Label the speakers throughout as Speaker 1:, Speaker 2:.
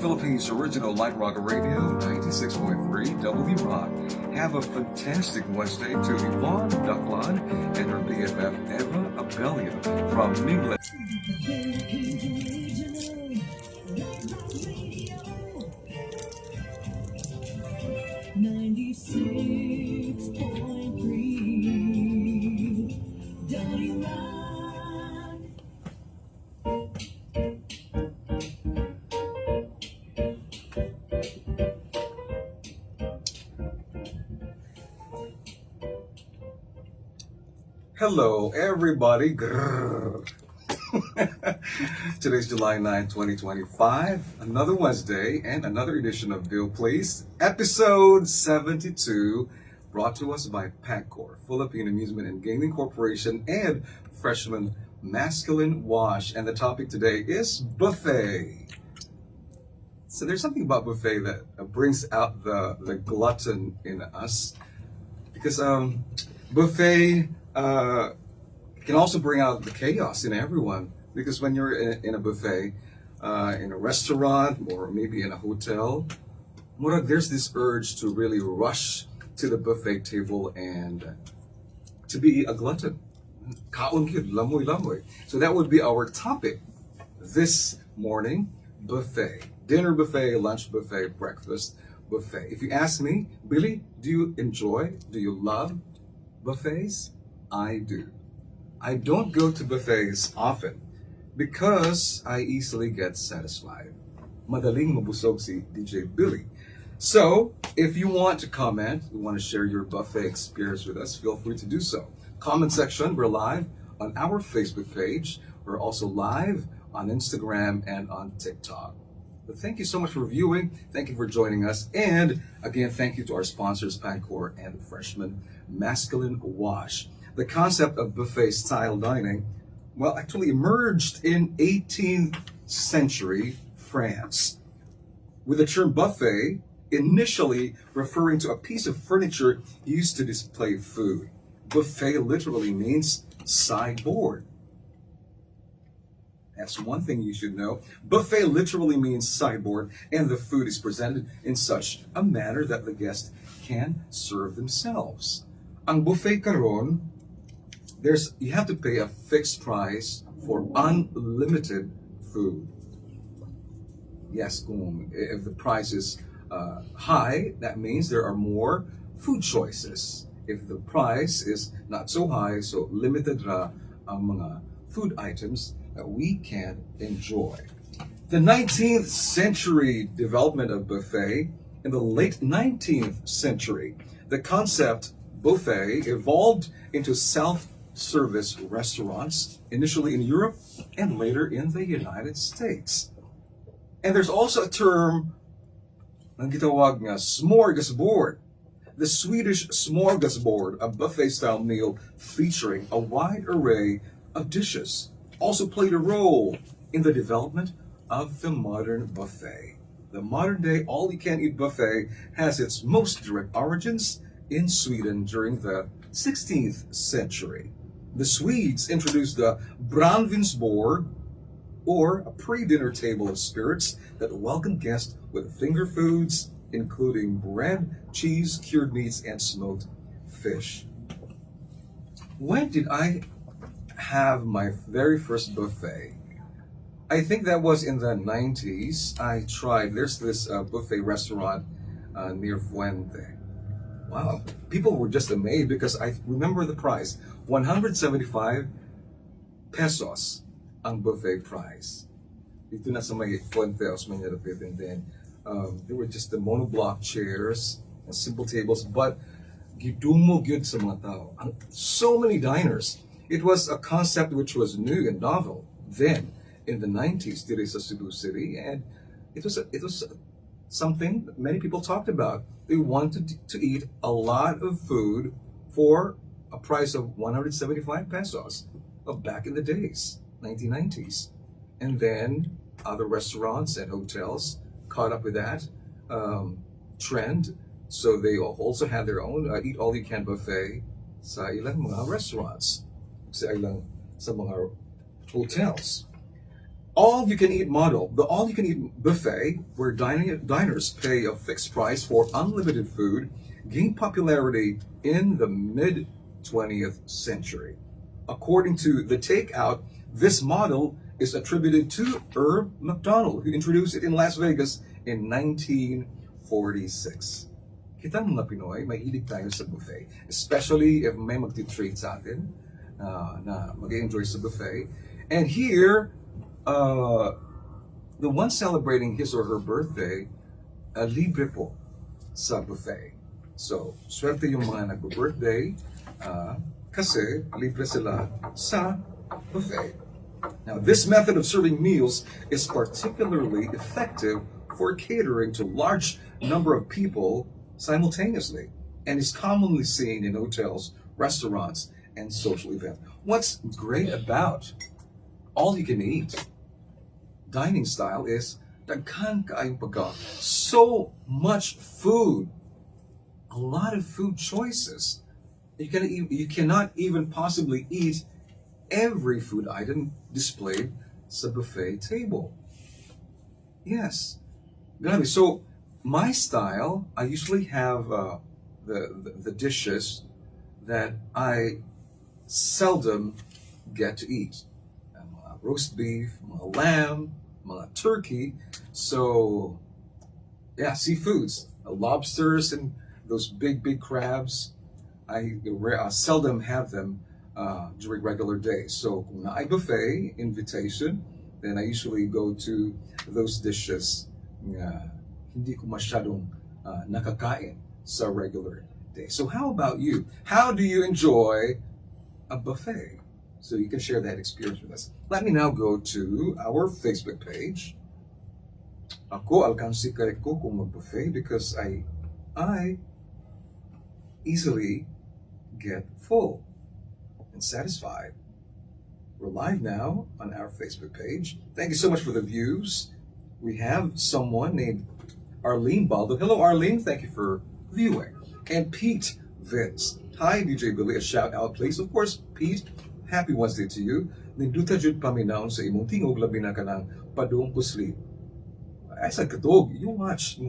Speaker 1: Philippines' original light rock radio, 96.3 WRocK. Have a fantastic Wednesday to Yvonne Ducklon and her BFF Eva Abelia from England. Hello, everybody. Grrr. Today's July 9, 2025. Another Wednesday and another edition of Bill Please, episode 72, brought to us by PAGCOR, Philippine Amusement and Gaming Corporation, and Freshman Masculine Wash. And the topic today is buffet. So there's something about buffet that brings out the glutton in us, because buffet can also bring out the chaos in everyone, because when you're in a buffet, in a restaurant or maybe in a hotel, there's this urge to really rush to the buffet table and to be a glutton. Kaon kid, lamoy lamoy. So that would be our topic this morning: buffet. Dinner buffet, lunch buffet, breakfast buffet. If you ask me, Billy, do you love buffets? I do. I don't go to buffets often because I easily get satisfied. Madaling mabusog si DJ Billy. So, if you want to comment, you want to share your buffet experience with us, feel free to do so. Comment section, we're live on our Facebook page. We're also live on Instagram and on TikTok. But thank you so much for viewing. Thank you for joining us. And again, thank you to our sponsors, PAGCOR and Freshman Masculine Wash. The concept of buffet-style dining, actually emerged in 18th century France, with the term buffet initially referring to a piece of furniture used to display food. Buffet literally means sideboard. That's one thing you should know. Buffet literally means sideboard, and the food is presented in such a manner that the guest can serve themselves. Ang buffet karon, you have to pay a fixed price for unlimited food. Yes, if the price is high, that means there are more food choices. If the price is not so high, so limited ra ang mga food items that we can enjoy. The 19th century development of buffet. In the late 19th century, the concept buffet evolved into self-service restaurants, initially in Europe and later in the United States. And there's also a term na gitawag nga smorgasbord. The Swedish smorgasbord, a buffet-style meal featuring a wide array of dishes, also played a role in the development of the modern buffet. The modern-day all-you-can-eat buffet has its most direct origins in Sweden during the 16th century. The Swedes introduced the brandvinsbord, or a pre-dinner table of spirits that welcomed guests with finger foods, including bread, cheese, cured meats, and smoked fish. When did I have my very first buffet? I think that was in the 90s. There's this buffet restaurant near Fuente. Wow, people were just amazed because I remember the price, 175 pesos ang buffet price. Dito na sa may Fuente, Osmeña Lapid, and then there were just the monoblock chairs and simple tables, but gidumo gyud sa mga tao. So many diners. It was a concept which was new and novel then in the 90s dito sa Cebu City, and it was something that many people talked about. They wanted to eat a lot of food for a price of 175 pesos back in the days, 1990s. And then other restaurants and hotels caught up with that trend. So they also had their own eat-all-you-can buffet sa ilang mga restaurants, sa mga hotels. all-you-can-eat model, the all-you-can-eat buffet, where diners pay a fixed price for unlimited food, gained popularity in the mid 20th century. According to The Takeout, this model is attributed to Herb McDonald, who introduced it in Las Vegas in 1946. Kita mga Pinoy, may hilig tayo sa buffet. Especially if may magti-treat sa atin na mag-enjoy sa buffet. And here, the one celebrating his or her birthday, libre po sa buffet. So, swerte yung mga nagbo-birthday kasi libre sila sa buffet. Now, this method of serving meals is particularly effective for catering to large number of people simultaneously and is commonly seen in hotels, restaurants, and social events. What's great about all you can eat dining style is daghan kaayong pagkaon. So much food. A lot of food choices. You cannot even possibly eat every food item displayed sa buffet table. Yes. Grabe. So, my style, I usually have the dishes that I seldom get to eat. Roast beef, mga lamb, mga turkey. So, yeah, seafoods, lobsters and those big crabs. I seldom have them during regular days. So, kung na ay buffet invitation, then I usually go to those dishes hindi ko masyadong nakakain sa regular day. So how about you? How do you enjoy a buffet? So you can share that experience with us. Let me now go to our Facebook page. Ako, alkansi kare ko kung mag-buffet because I easily get full and satisfied. We're live now on our Facebook page. Thank you so much for the views. We have someone named Arlene Baldo. Hello, Arlene. Thank you for viewing. And Pete Vince. Hi, DJ Billy. A shout out, please. Of course, Pete, happy Wednesday to you. Ninduta jud paminaw sa imong tingog labi na kanang padung kusli. Ay sa katog, you watch.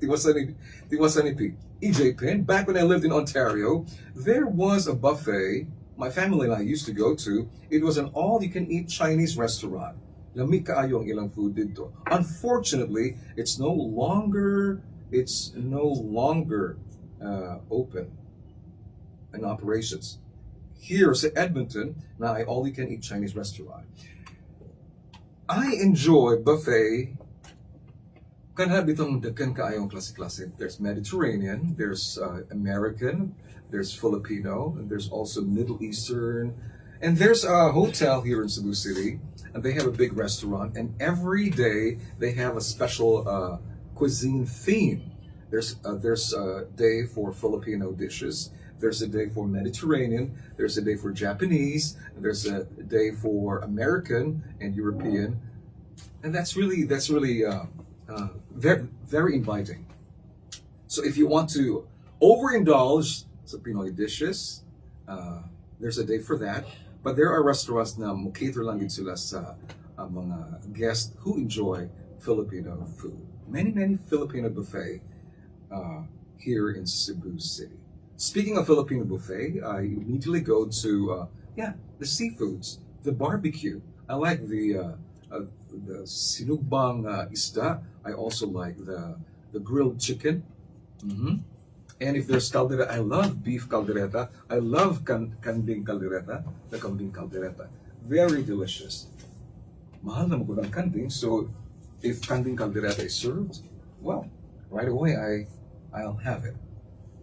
Speaker 1: Tiwasa ni Pete. EJ Pin. Back when I lived in Ontario, there was a buffet my family and I used to go to. It was an all-you-can-eat Chinese restaurant. Lami kaayo ang ilang food dito. Unfortunately, it's no longer open in operations. Here sa Edmonton, na ay all-you-can-eat Chinese restaurant. I enjoy buffet. Kanha bitong daghan kaayong klase-klase. There's Mediterranean, there's American, there's Filipino, and there's also Middle Eastern. And there's a hotel here in Cebu City, and they have a big restaurant, and every day they have a special cuisine theme. There's a day for Filipino dishes, there's a day for Mediterranean, there's a day for Japanese, and there's a day for American and European, and that's really very, very inviting. So if you want to overindulge sa Pinoy dishes, there's a day for that. But there are restaurants na cater lang din sila sa mga guests who enjoy Filipino food. Many Filipino buffet here in Cebu City. Speaking of Filipino buffet, I immediately go to the seafoods, the barbecue. I like the sinugbang isda. I also like the grilled chicken. Mm-hmm. And if there's caldereta, I love beef caldereta. I love kambing caldereta, the kambing caldereta. Very delicious. Mahal na mo ng kambing, so if kambing caldereta is served, well, right away I'll have it.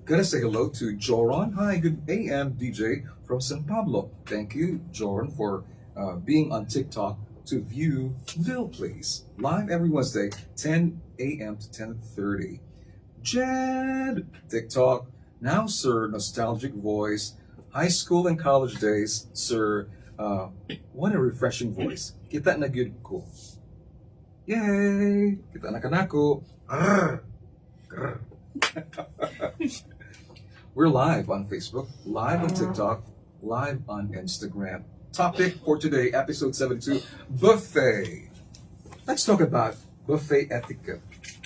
Speaker 1: Gotta say hello to Joron. Hi, good AM DJ from San Pablo. Thank you, Joron, for being on TikTok to view Bill, please. Live every Wednesday, 10 a.m. to 10:30. Jed, TikTok. Now, sir, nostalgic voice. High school and college days, sir. What a refreshing voice. Kita na gyud ko. Yay! Kita na kanako. We're live on Facebook, live on TikTok, live on Instagram. topic for today, episode 72, buffet. Let's talk about buffet etiquette.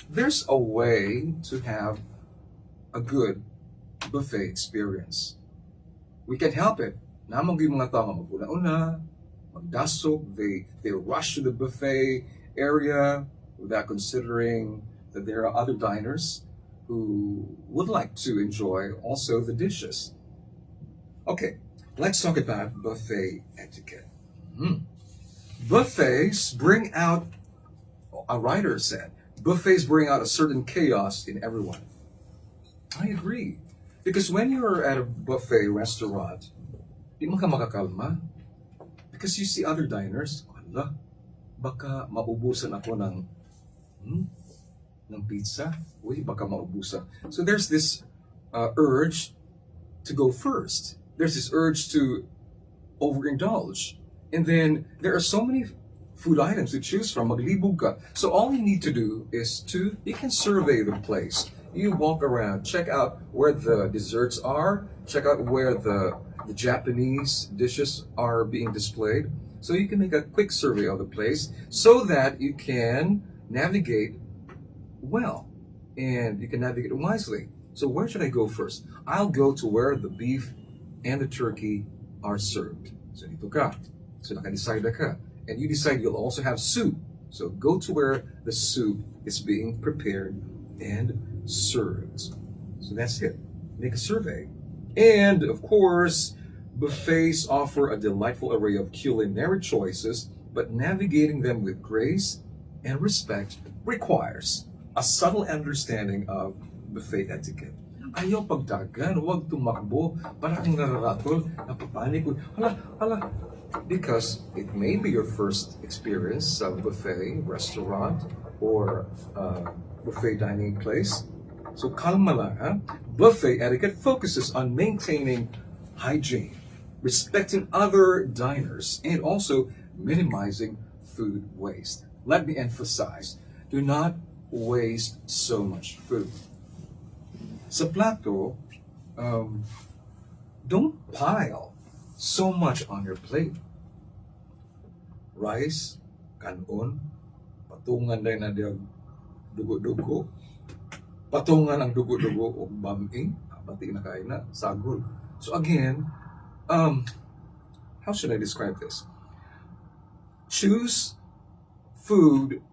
Speaker 1: There's a way to have a good buffet experience. We can help it. Namang yung mga tao maguna-una, magdasog, they rush to the buffet area without considering that there are other diners who would like to enjoy also the dishes. Okay, let's talk about buffet etiquette. Buffets bring out, a writer said, buffets bring out a certain chaos in everyone. I agree. Because when you're at a buffet restaurant, di mo ka makakalma. Because you see other diners, ala, baka maubusan ako ng pizza. Uy, baka maubusan. So there's this urge to go first. There's this urge to overindulge. And then there are so many food items to choose from, maglibog ka. So all you need to do is you can survey the place. You walk around, check out where the desserts are, check out where the Japanese dishes are being displayed. So you can make a quick survey of the place so that you can navigate well and you can navigate wisely. So where should I go first? I'll go to where the beef and the turkey are served. So dito ka. So naka-decide na ka. And you decide you'll also have soup. So go to where the soup is being prepared and served. So that's it. Make a survey. And of course, buffets offer a delightful array of culinary choices, but navigating them with grace and respect requires a subtle understanding of buffet etiquette. Ayaw pagdagan, huwag tumakbo, parang nararatol, napapanik. Hala. Because it may be your first experience of buffet restaurant or buffet dining place. So kalma lang, ha? Buffet etiquette focuses on maintaining hygiene, respecting other diners, and also minimizing food waste. Let me emphasize, do not waste so much food. Sa plato, don't pile so much on your plate. Rice, kanon, patungan din na diyan dugo-dugo. Patungan ang dugo-dugo o bami, pati na kain na, sagol. So again, how should I describe this? Choose food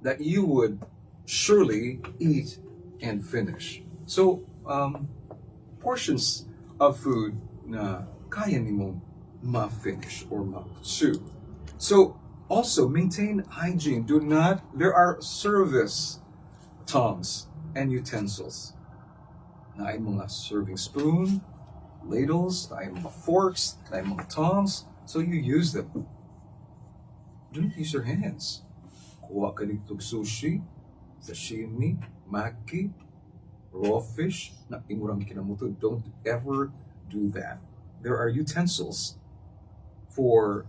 Speaker 1: that you would surely eat and finish. So, portions of food na kaya nimo ma-finish or ma-chew. So, also maintain hygiene. There are service tongs and utensils. Na ay mga serving spoon, ladles, na ay mga forks, na ay mga tongs. So you use them. Don't use your hands. Kuha ka nitong sushi, sashimi, maki, raw fish, na imurang kinamuto. Don't ever do that. There are utensils for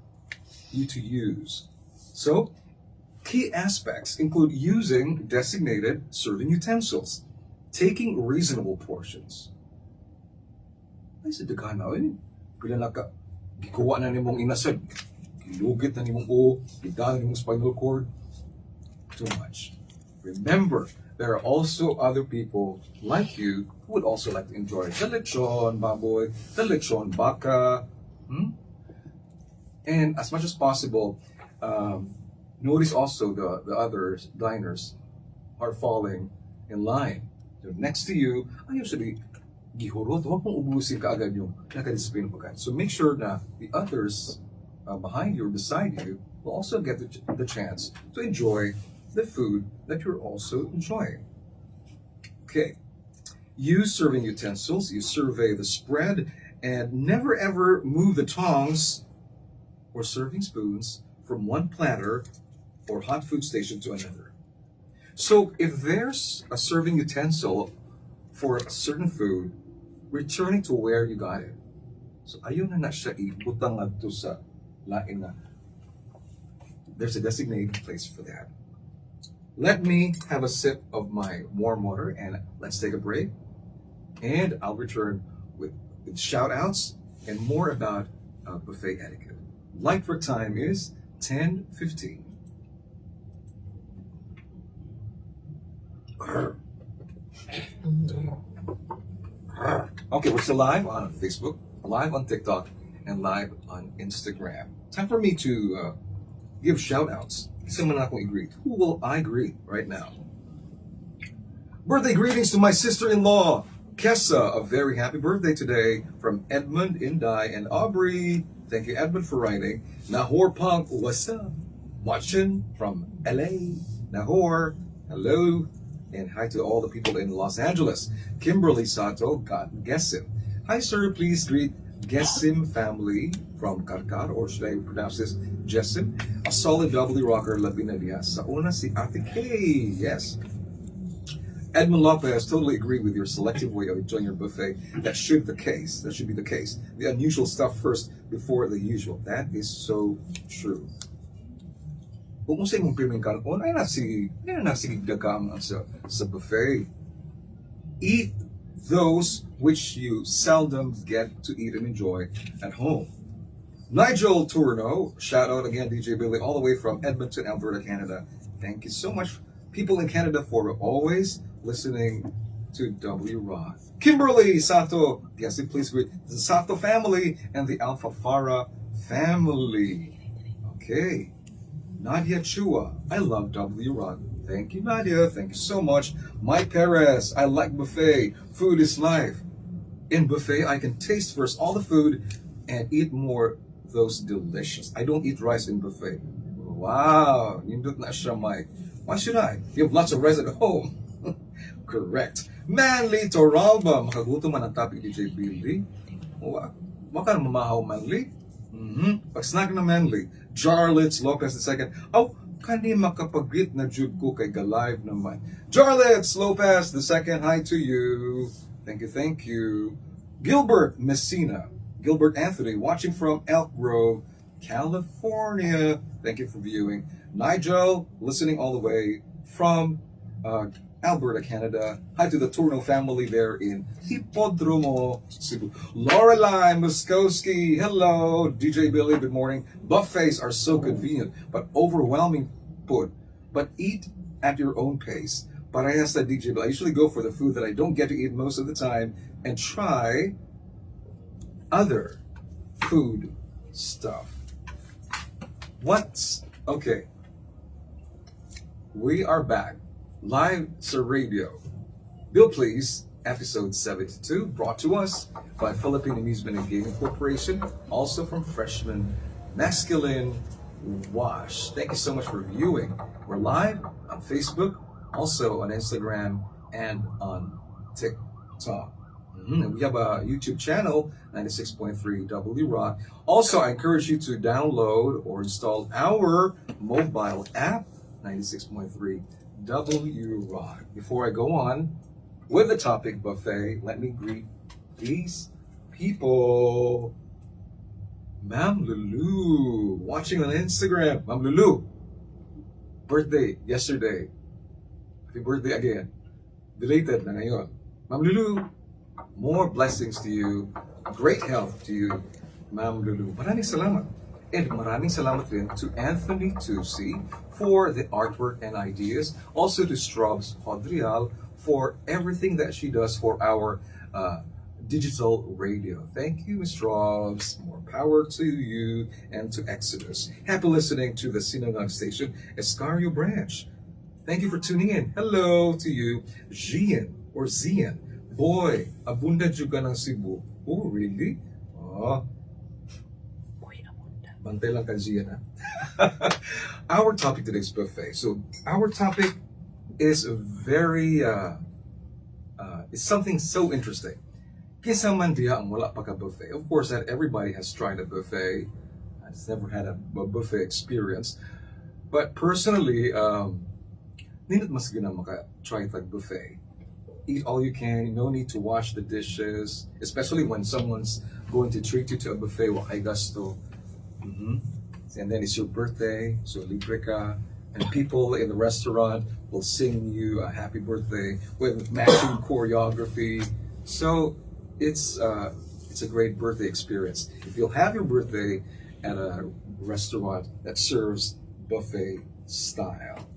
Speaker 1: you to use. So, key aspects include using designated serving utensils, taking reasonable portions. Ay, sa daghan na, pila na ka, gikuha na nimong inasad, gilugit na nimong gidaan nimong spinal cord. Too much. Remember, there are also other people like you who would also like to enjoy the lechon baboy, the lechon baka. And as much as possible, notice also the other diners are falling in line. So next to you, I usually gihurot, huwag mong ubusin ka agad yung nakadisipline pa ka. So make sure na the others behind you or beside you will also get the chance to enjoy the food that you're also enjoying. Okay, use serving utensils, you survey the spread, and never ever move the tongs or serving spoons from one platter or hot food station to another. So if there's a serving utensil for a certain food, returning to where you got it. So ayaw na siya ibutang adto sa lain na. There's a designated place for that. Let me have a sip of my warm water and let's take a break. And I'll return with shout outs and more about buffet etiquette. Light time is 10:15. Okay, we're still live on Facebook, live on TikTok, and live on Instagram. Time for me to give shout outs. Someone not going to greet. Who will I greet right now? Birthday greetings to my sister-in-law, Kessa. A very happy birthday today from Edmund, Inday, and Aubrey. Thank you, Edmund, for writing. Nahor Punk, what's up? Watching from LA. Nahor, hello. And hi to all the people in Los Angeles. Kimberly Sato, God Gessim. Hi, sir. Please greet Gessim family from Karkar, or should I pronounce this Jessim? A solid WRocKer Labinadia. Sa una si Ate Kay. Yes. Edmund Lopez, totally agree with your selective way of enjoying your buffet. That should be the case. That should be the case. The unusual stuff first before the usual. That is so true. Kung sa imong premium karon, ay nasi dagang sa buffet. Eat those which you seldom get to eat and enjoy at home. Nigel Turno, shout out again, DJ Billy, all the way from Edmonton, Alberta, Canada. Thank you so much, people in Canada, for always listening to WRocK. Kimberly Sato, yes, please greet the Sato family and the Alfafara family. Okay. Nadia Chua, I love WRocK. Thank you, Nadia. Thank you so much. Mike Perez, I like buffet. Food is life. In buffet, I can taste first all the food and eat more. Those delicious. I don't eat rice in buffet. Wow, nindot na siya, Mike. Why should I? You have lots of rice at home. Correct. Manly Toralba, makagutom man ang topic, DJ Billy. Waka na mamahaw, Manly. Pag-snack na Manly. Jarlitz Lopez II. Oh, kani makapag-greet na jud ko kay Galive naman. Jarlitz Lopez II, hi to you. Thank you, thank you. Gilbert Messina. Gilbert Anthony, watching from Elk Grove, California. Thank you for viewing. Nigel, listening all the way from Alberta, Canada. Hi to the Turno family there in Hipodromo, Cebu. Lorelei Muskowski, hello. DJ Billy, good morning. Buffets are so convenient, but overwhelming food. But eat at your own pace. Parehas sa DJ Billy. I usually go for the food that I don't get to eat most of the time and try other food stuff. Okay. We are back. Live Sir Radio. Bill Please, episode 72, brought to us by Philippine Amusement and Gaming Corporation, also from Freshman Masculine Wash. Thank you so much for viewing. We're live on Facebook, also on Instagram, and on TikTok. And we have a YouTube channel, 96.3 WRocK. Also, I encourage you to download or install our mobile app, 96.3 WRocK. Before I go on with the topic buffet, let me greet these people. Ma'am Lulu, watching on Instagram. Ma'am Lulu, birthday yesterday. Happy birthday again. Belated na ngayon. Ma'am Lulu, more blessings to you. Great health to you, Ma'am Lulu. Maraming salamat. And maraming salamat rin to Anthony Tusi for the artwork and ideas. Also to Strobs Hodrial for everything that she does for our digital radio. Thank you, Ms. Strobs. More power to you and to Exodus. Happy listening to the Sinangag station, Escario Branch. Thank you for tuning in. Hello to you, Gian or Zian. Boy, abunda juga ng Cebu. Oh, really? Oh. Bantay lang ka, Gian, ha? Our topic today is buffet. So our topic is very, is something so interesting. Kinsa man diha ang wala pa ka buffet. Of course, that everybody has tried a buffet. I've never had a buffet experience. But personally, nindot mas gina maka-try tag buffet. Eat all you can, no need to wash the dishes, especially when someone's going to treat you to a buffet, wakay gasto. And then it's your birthday, so libre ka, and people in the restaurant will sing you a happy birthday with matching choreography. So it's a great birthday experience. If you'll have your birthday at a restaurant that serves buffet style.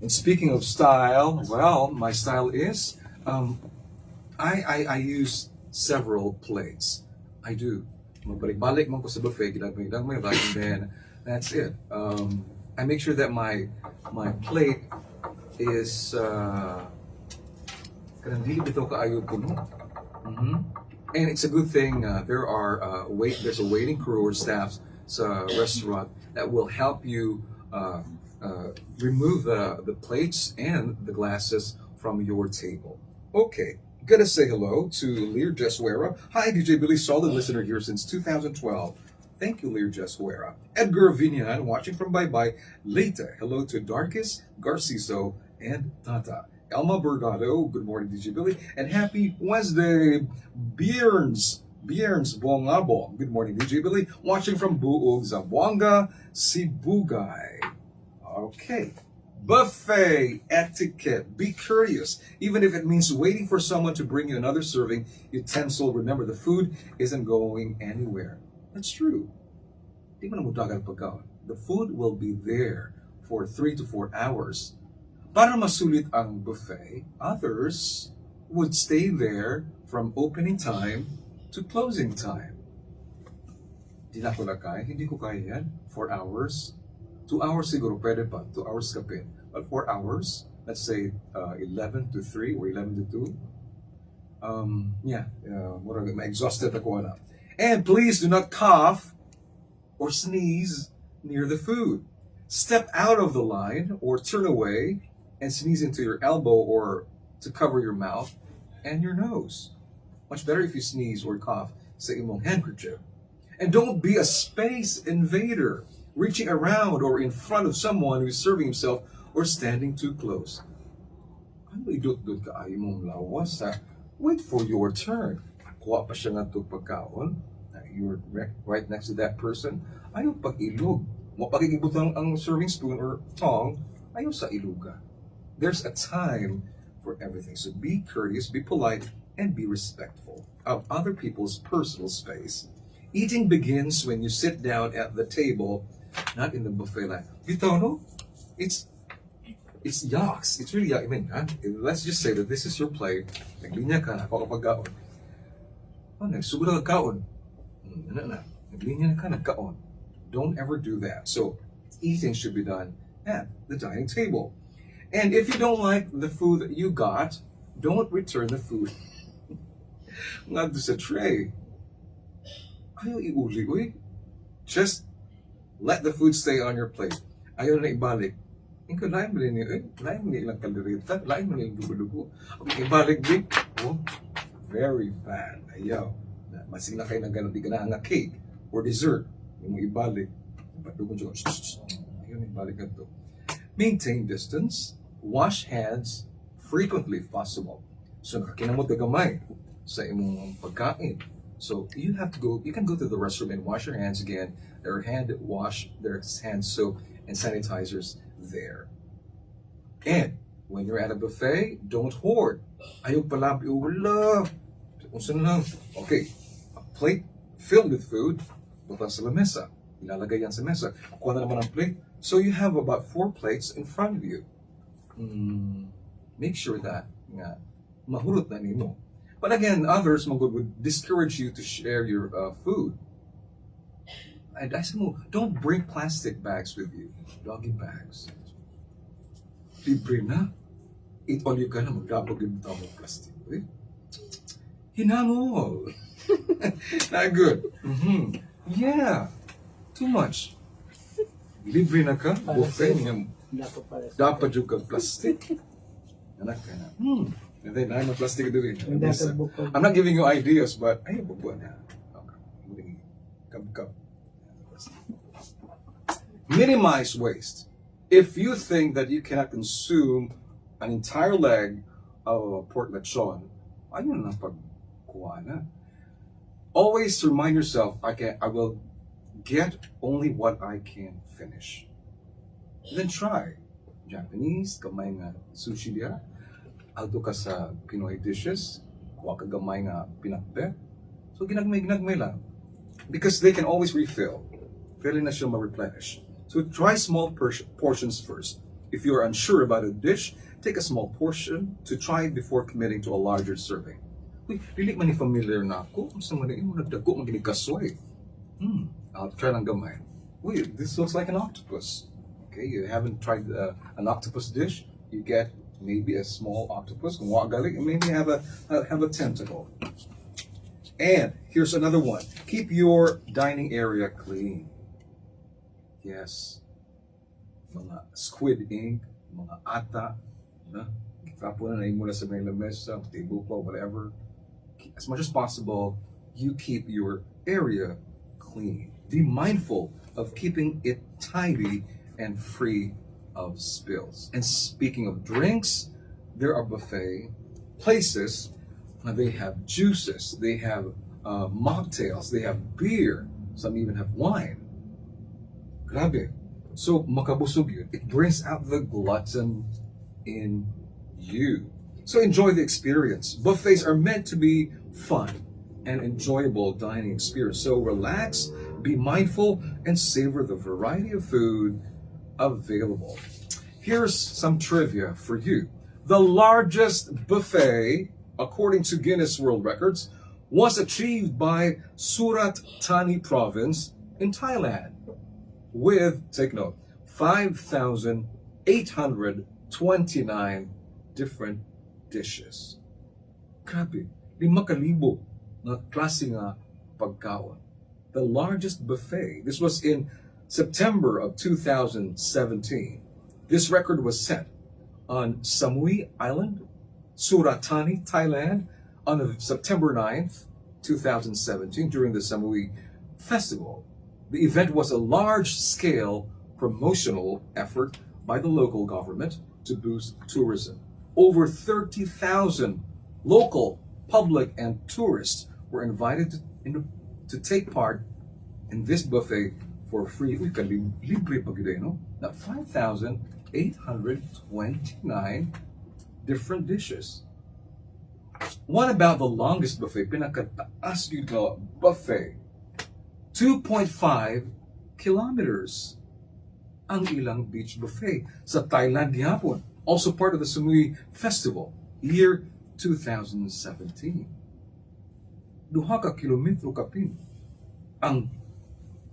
Speaker 1: And speaking of style, well, my style is I use several plates. I do. Balik mo ko sa buffet, gidagmay, and then that's it. I make sure that my plate is kanang dili bitaw kaayo puno. And it's a good thing there's a waiting crew or staff sa restaurant that will help you remove the plates and the glasses from your table. Okay, gotta say hello to Lear Jeswera. Hi, DJ Billy, solid listener here since 2012. Thank you, Lear Jeswera. Edgar Vinyan, watching from Bye Bye. Leta, hello to Darkis, Garciso, and Tata. Elma Bernardo, good morning, DJ Billy, and happy Wednesday, Bierns Bongabo. Good morning, DJ Billy, watching from Buog, Zamboanga, Sibugay. Okay. Buffet etiquette. Be curious. Even if it means waiting for someone to bring you another serving utensil, remember the food isn't going anywhere. That's true. Di mo na magdagan pagkaon. The food will be there for 3 to 4 hours. Para masulit ang buffet, others would stay there from opening time to closing time. Di na ko kaya, hindi ko kaya yan. 4 hours. 2 hours siguro pwede pa. 2 hours kapit. But 4 hours, let's say 11 to 3 or 11 to 2. Ma-exhausted ako na. And please do not cough or sneeze near the food. Step out of the line or turn away and sneeze into your elbow or to cover your mouth and your nose. Much better if you sneeze or cough sa imong handkerchief. And don't be a space invader, reaching around or in front of someone who's serving himself or standing too close. Ano idot-dot ka ay mong lawas ha? Wait for your turn. Kuha pa siya nga ito pagkaon. You're right next to that person. Ayaw pag-ilog. Mapagigibutang ang serving spoon or tong, ayaw sa iluga. There's a time for everything. So be courteous, be polite, and be respectful of other people's personal space. Eating begins when you sit down at the table, not in the buffet line. Bitaw, no? It's yucks. It's really yuck. I mean, let's just say that this is your plate. Naglinya ka na, kakapagkaon. Nagsugod ka kaon. Naglinya ka na kaon. Don't ever do that. So, eating should be done at the dining table. And if you don't like the food that you got, don't return the food. Nga sa tray. Ayaw iuli, uy. Just let the food stay on your plate. Ayaw na ibalik. Ikaw, lain mo ilang kalorita, lain mo ilang dugo-dugo. Okay, ibalik din. Oh, very bad. Ayaw. Masina kayo ng gano'n, di ka na nga cake or dessert. Yung ibalik. Padugon siya. Ayaw na ibalik ka to. Maintain distance. Wash hands frequently if possible. So nakakinamot ka gamay sa imong pagkain. So you can go to the restroom and wash your hands again. There are hand soap and sanitizers there. And when you're at a buffet, don't hoard. Ayaw pala, wala. Unsan lang. Okay, a plate filled with food, buta sa lamesa. Ilalagay yan sa mesa. Kuha na naman ang plate. So you have about 4 plates in front of you. Make sure that mahulot na nimo. But again, others would discourage you to share your food. And I said, don't bring plastic bags with you. Doggy bags. Libre na. Eat all you can na magdabog yung tamo plastic. Eh? Hinamol. Not good. Yeah. Too much. Libre na ka. Buffet niya. Dapat juga plastic. Anak ka na. And then I'm a plastic doing. I'm not giving you ideas, but ay bubuan na. Okay. Kab. Minimize waste. If you think that you cannot consume an entire leg of pork lechon, ayun na pagkuha na. Always remind yourself, I will get only what I can finish. Then try Japanese, gamay nga sushi diya. Alto ka sa Pinoy dishes, kuha ka gamay nga pinakbet. So ginagmay lang. because they can always refill. Pwede na siya ma-replenish. So try small portions first. If you're unsure about a dish, take a small portion to try it before committing to a larger serving. Uy, dili man ni familiar na ako. Sa man imo nagdago man gini kasoy. I'll try lang gamay. Uy, this looks like an octopus. Okay, you haven't tried an octopus dish. You get maybe a small octopus, and maybe have a tentacle. And here's another one. Keep your dining area clean. Yes. Mga squid ink, mga ata, na itapo na muna sa may lamesa, tablecloth, whatever. As much as possible, you keep your area clean. Be mindful of keeping it tidy and free of spills. And speaking of drinks, there are buffet places. They have juices, they have mocktails, they have beer, some even have wine. Grabe. So, makabusog yun. It brings out the glutton in you. So enjoy the experience. Buffets are meant to be fun and enjoyable dining experience. So relax, be mindful, and savor the variety of food available. Here's some trivia for you. The largest buffet, according to Guinness World Records, was achieved by Surat Thani province in Thailand with, take note, 5,829 different dishes. Grabe, 5,000 na klase nga pagkaon. The largest buffet. This was in September of 2017. This record was set on Samui Island, Surat Thani, Thailand, on September 9th, 2017, during the Samui Festival. The event was a large-scale promotional effort by the local government to boost tourism. Over 30,000 local, public, and tourists were invited to take part in this buffet for free. We can be libre pag no? Now, 5,829 different dishes. What about the longest buffet? Pinakataas yun ka buffet. 2.5 kilometers ang ilang beach buffet sa Thailand gihapon. Also part of the Samui Festival, year 2017. Duha ka kilometro kapin ang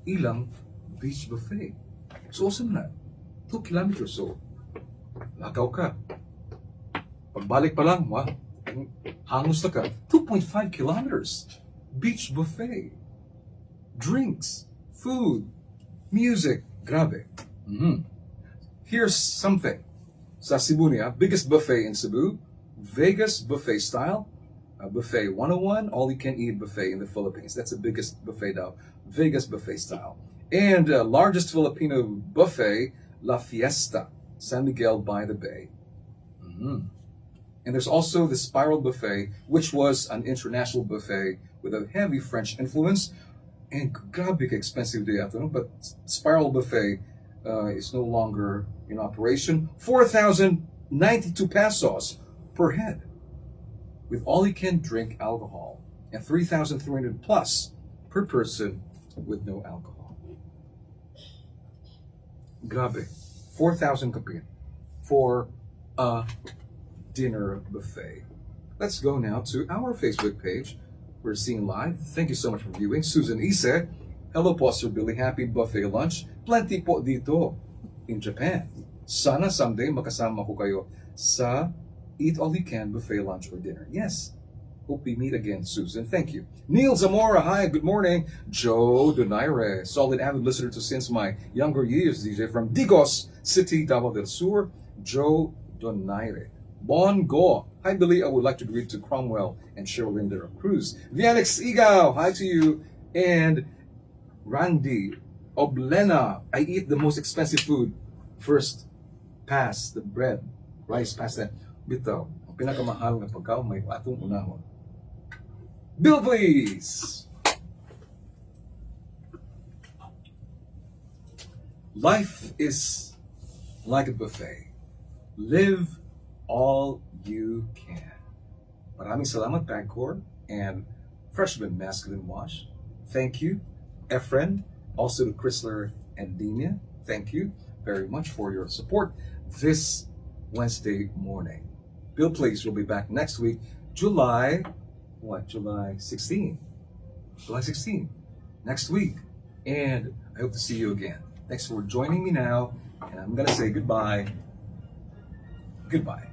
Speaker 1: ilang beach buffet. So, awesome na. 2 kilometers. So, lakaw ka. Pagbalik pa lang, hangos na ka. 2.5 kilometers. Beach buffet. Drinks, food, music. Grabe. Here's something. Sa Cebu niya, biggest buffet in Cebu, Vegas buffet style, buffet 101, all you can eat buffet in the Philippines. That's the biggest buffet now, Vegas buffet style. And largest Filipino buffet, La Fiesta, San Miguel by the Bay. And there's also the Spiral Buffet, which was an international buffet with a heavy French influence. And grabe expensive day after, but Spiral Buffet is no longer in operation. 4,092 pesos per head, with all you can drink alcohol, and 3,300 plus per person with no alcohol. Grabe, 4,000 kapin for a dinner buffet. Let's go now to our Facebook page. We're seeing live. Thank you so much for viewing. Susan Ise, hello po Sir Billy, happy buffet lunch. Plenty po dito in Japan. Sana someday makasama ko kayo sa Eat All You Can buffet lunch or dinner. Yes. Hope we meet again, Susan. Thank you. Neil Zamora, hi, good morning. Joe Donaire, solid avid listener to since my younger years, DJ from Digos City, Davao del Sur. Joe Donaire. Bon Go. Hi, Billy. I would like to greet to Cromwell and Sherilyn de la Cruz. Vianix Igao. Hi to you. And Randy Oblena. I eat the most expensive food first. Pass the bread. Rice, pass that. Bitaw. Ang pinakamahal na pagkaw may atong unahon. Bill, please. Life is like a buffet. Live all you can. Maraming salamat, Pagcor and Freshman Masculine Wash. Thank you Efren, also to Chrysler and Dina. Thank you very much for your support this Wednesday morning. Bill Place will be back next week, July, what, July 16? July 16, next week. And I hope to see you again. Thanks for joining me now. And I'm going to say goodbye. Goodbye.